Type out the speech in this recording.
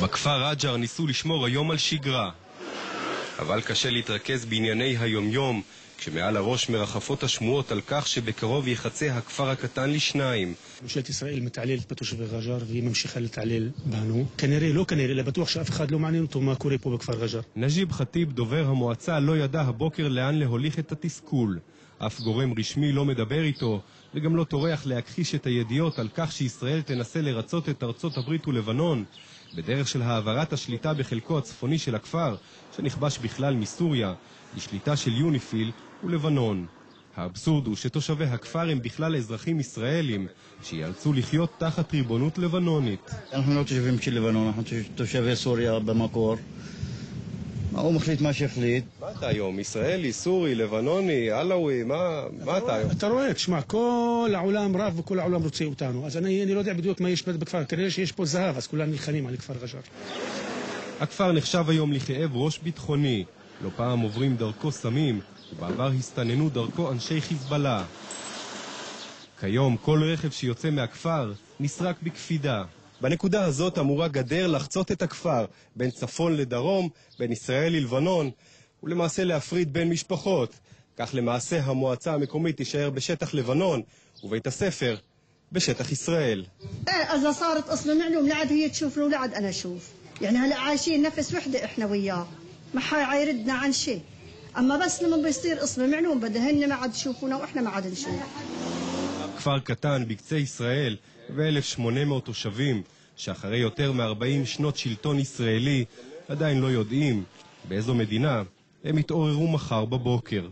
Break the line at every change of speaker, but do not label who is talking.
בכפר רג'ר ניסו לשמור היום על שגרה, אבל קשה להתרכז בענייני היומיום, כשמעל הראש מרחפות השמועות על כך שבקרוב יחצה הכפר הקטן לשניים.
ממשלת ישראל מתעללת בתושבי רג'ר והיא ממשיכה להתעלל בנו. כנראה, לא כנראה, אלא בטוח שאף אחד לא מעניין אותו מה קורה פה בכפר רג'ר.
נג'יב חטיב, דובר המועצה, לא ידע הבוקר לאן להוליך את התסכול. אף גורם רשמי לא מדבר איתו, וגם לא טורח להכחיש את הידיעות על כך שישראל תנסה לרצות את ארצות הברית ולבנון, בדרך של העברת השליטה בחלקו הצפוני של הכפר, שנכבש בכלל מסוריה, לשליטה של יוניפיל ולבנון. האבסורד הוא שתושבי הכפר הם בכלל אזרחים ישראלים, שיאלצו לחיות תחת ריבונות לבנונית.
אנחנו לא תושבים של לבנון, אנחנו תושבי סוריה במקור. הוא מחליט מה שהחליט.
מה אתה היום? ישראלי, סורי, לבנוני, עלאווי, מה אתה היום?
אתה רואה, תשמע, כל העולם רב וכל העולם רוצה אותנו. אז אני לא יודע בדיוק מה יש בכפר. כנראה שיש פה זהב, אז כולם נלחמים על כפר רג'ר.
הכפר נחשב היום לכאב ראש ביטחוני. לא פעם עוברים דרכו סמים, ובעבר הסתננו דרכו אנשי חיזבאללה. כיום כל רכב שיוצא מהכפר נסרק בקפידה. בנקודה הזאת אמורה גדר לחצות את הכפר, בין צפון לדרום, בין ישראל ללבנון, ולמעשה להפריד בין משפחות. כך למעשה המועצה המקומית תישאר בשטח לבנון, ובית הספר בשטח ישראל.
אז صارت أصلا معلوم لعد هي تشوف ولعد أنا أشوف. يعني هلا عايشين نفس وحدة إحنا وياه. ما حيردنا عن شيء. أما بس لما بيصير أصلا معلوم بدهن ما عاد يشوفونا وإحنا ما عاد نشوف.
כפר קטן בקצה ישראל ו1,800 תושבים שאחרי יותר מ-40 שנות שלטון ישראלי עדיין לא יודעים באיזו מדינה הם יתעוררו מחר בבוקר.